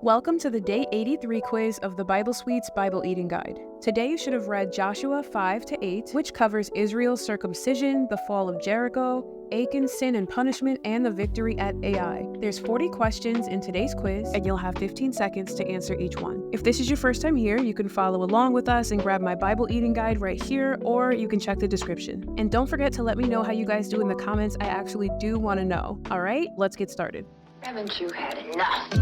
Welcome to the Day 83 quiz of the Bible Suite's Bible Eating Guide. Today you should have read Joshua 5-8, which covers Israel's circumcision, the fall of Jericho, Achan's sin and punishment, and the victory at Ai. There's 40 questions in today's quiz, and you'll have 15 seconds to answer each one. If this is your first time here, you can follow along with us and grab my Bible Eating Guide right here, or you can check the description. And don't forget to let me know how you guys do in the comments. I actually do want to know. All right, let's get started. Haven't you had enough?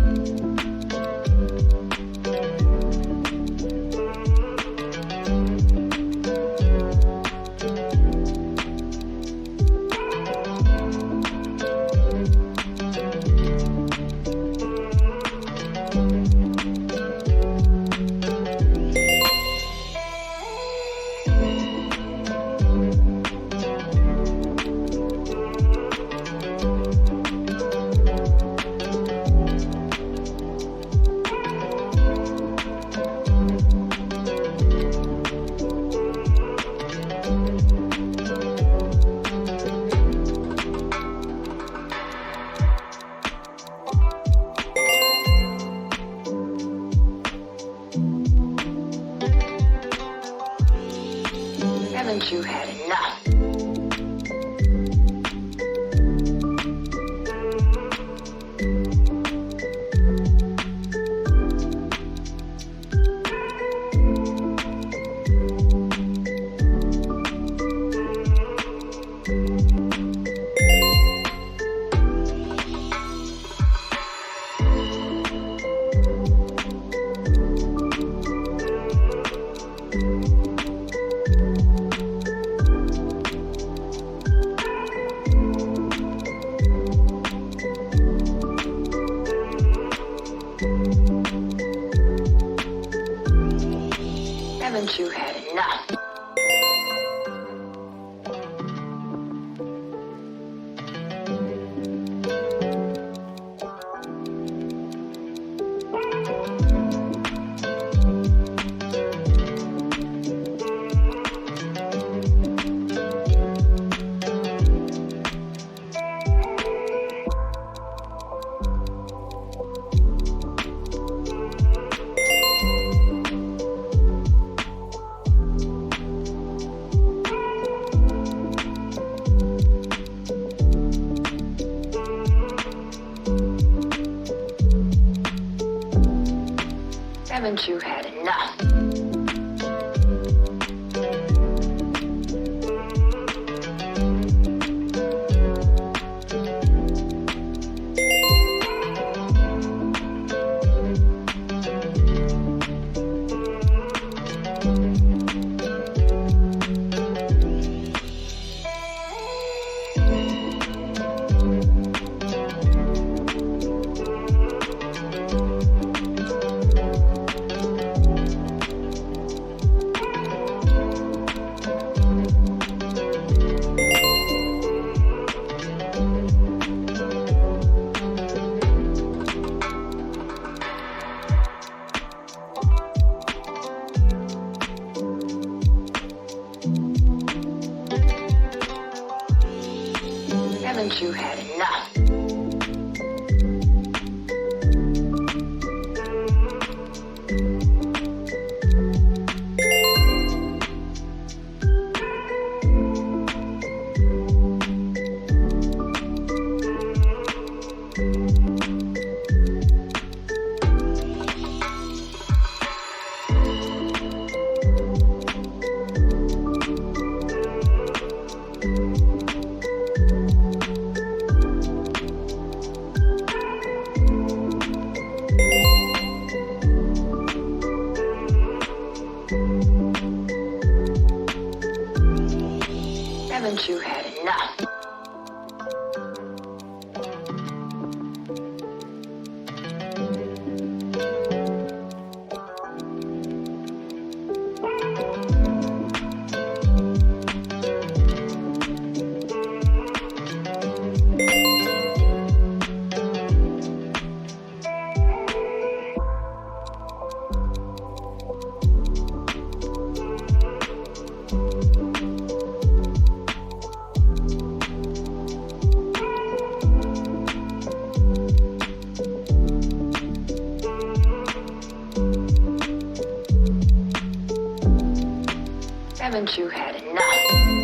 Haven't you had enough? Haven't you had enough? Haven't you had enough? Haven't you had enough?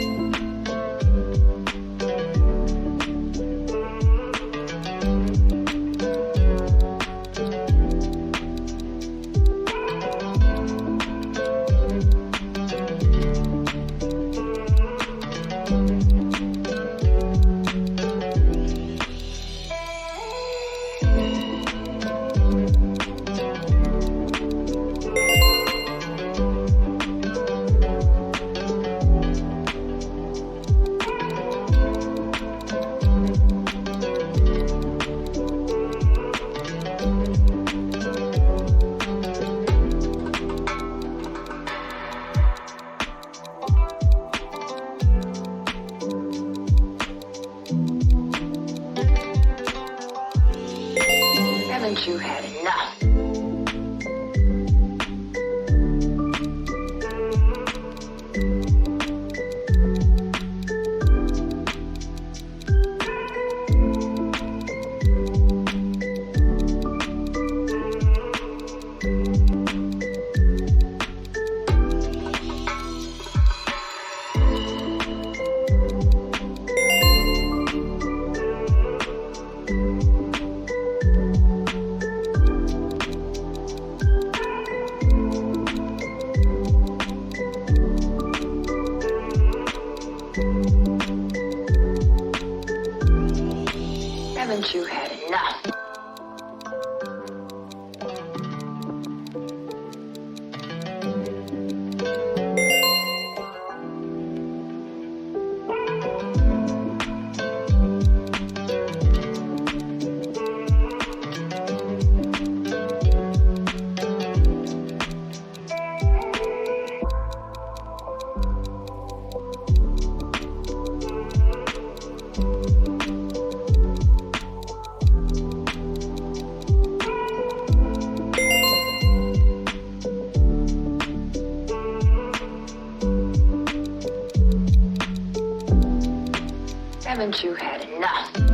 Haven't you had enough? Haven't you had enough? Haven't you had enough?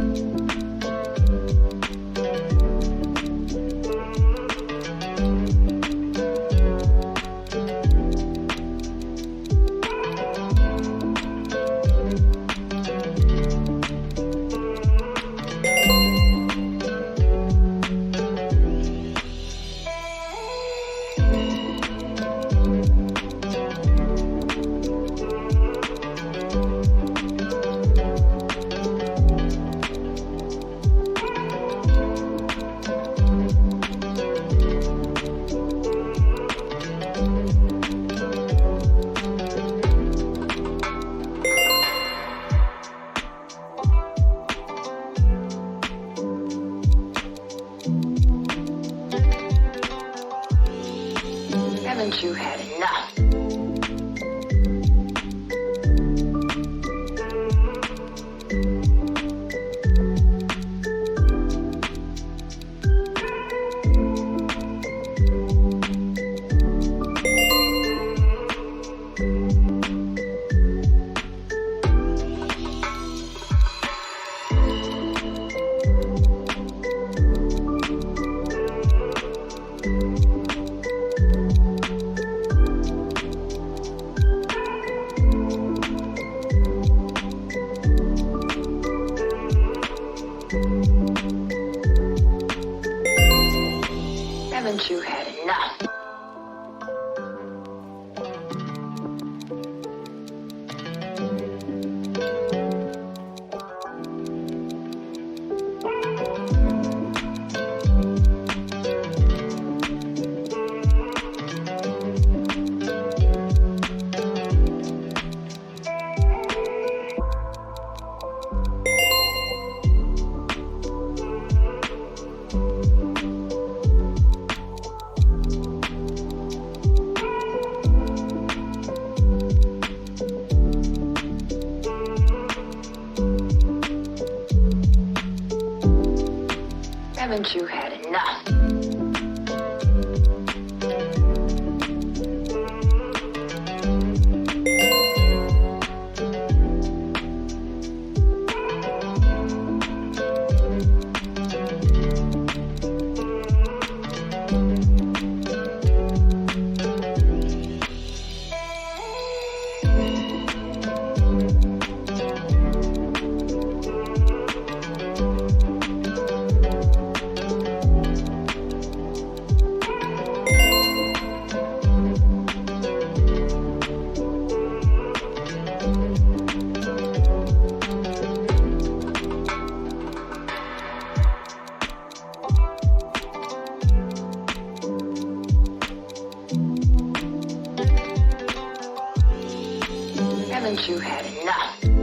Haven't you had enough? Haven't you had enough? Haven't you had enough? Haven't you had enough?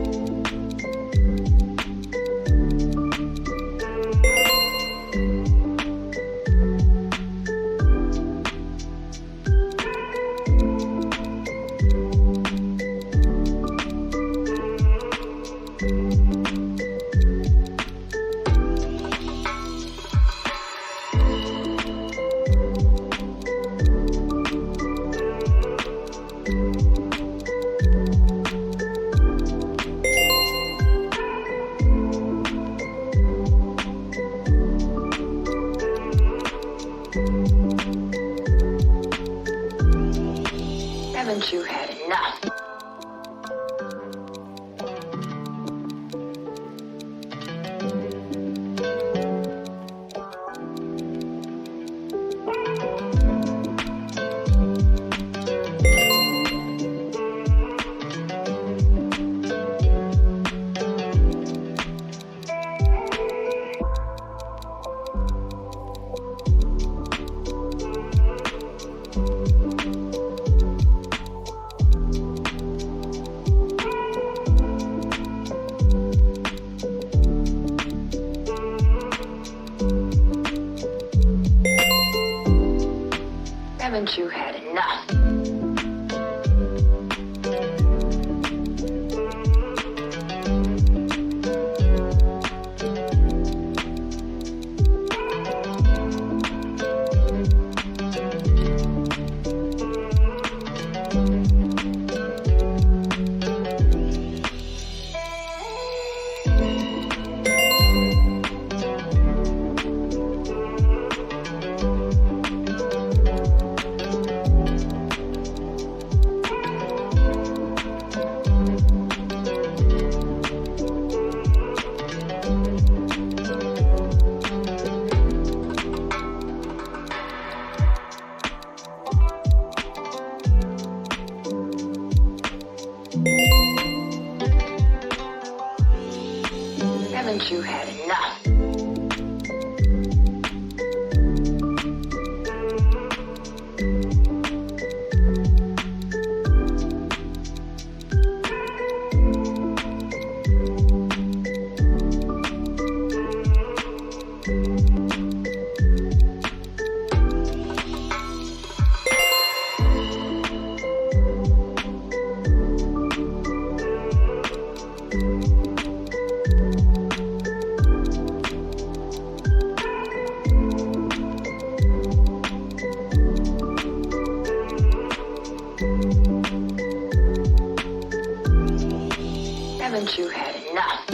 Haven't you had enough? Haven't you had enough? Haven't you had enough? Haven't you had enough?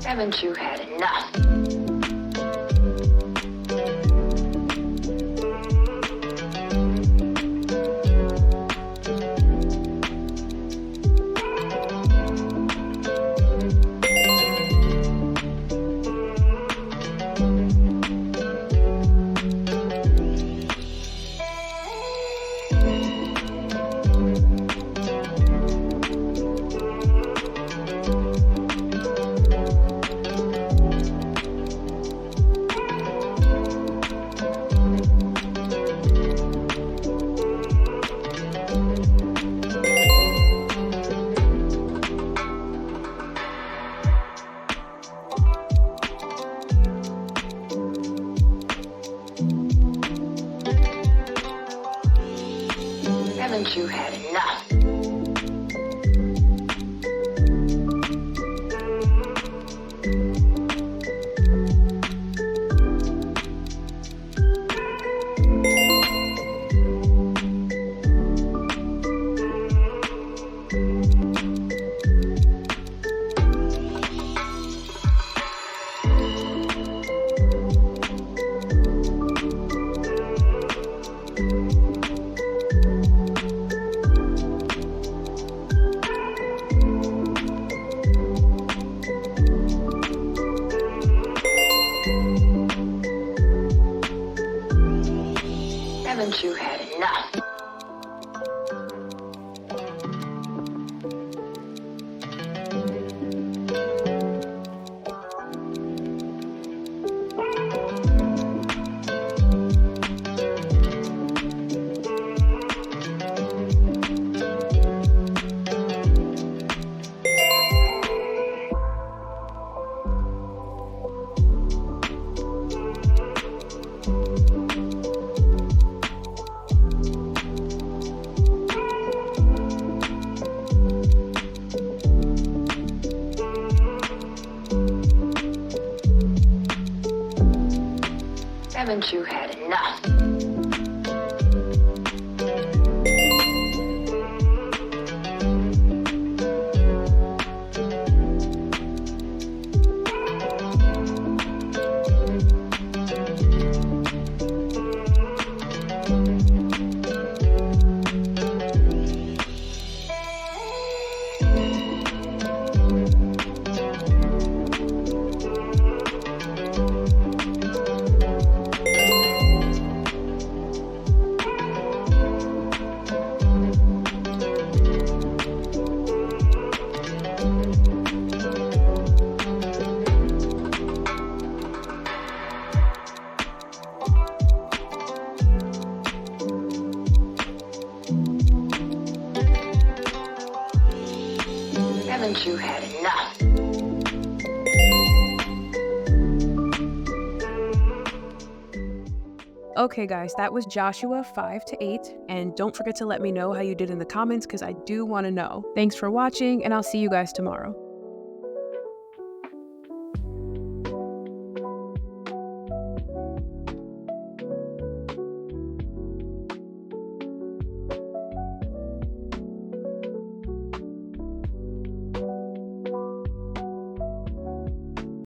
Haven't you had enough? Haven't you had enough? Haven't you had enough? Haven't you had enough? Okay guys, that was Joshua 5-8, and don't forget to let me know how you did in the comments because I do want to know. Thanks for watching, and I'll see you guys tomorrow.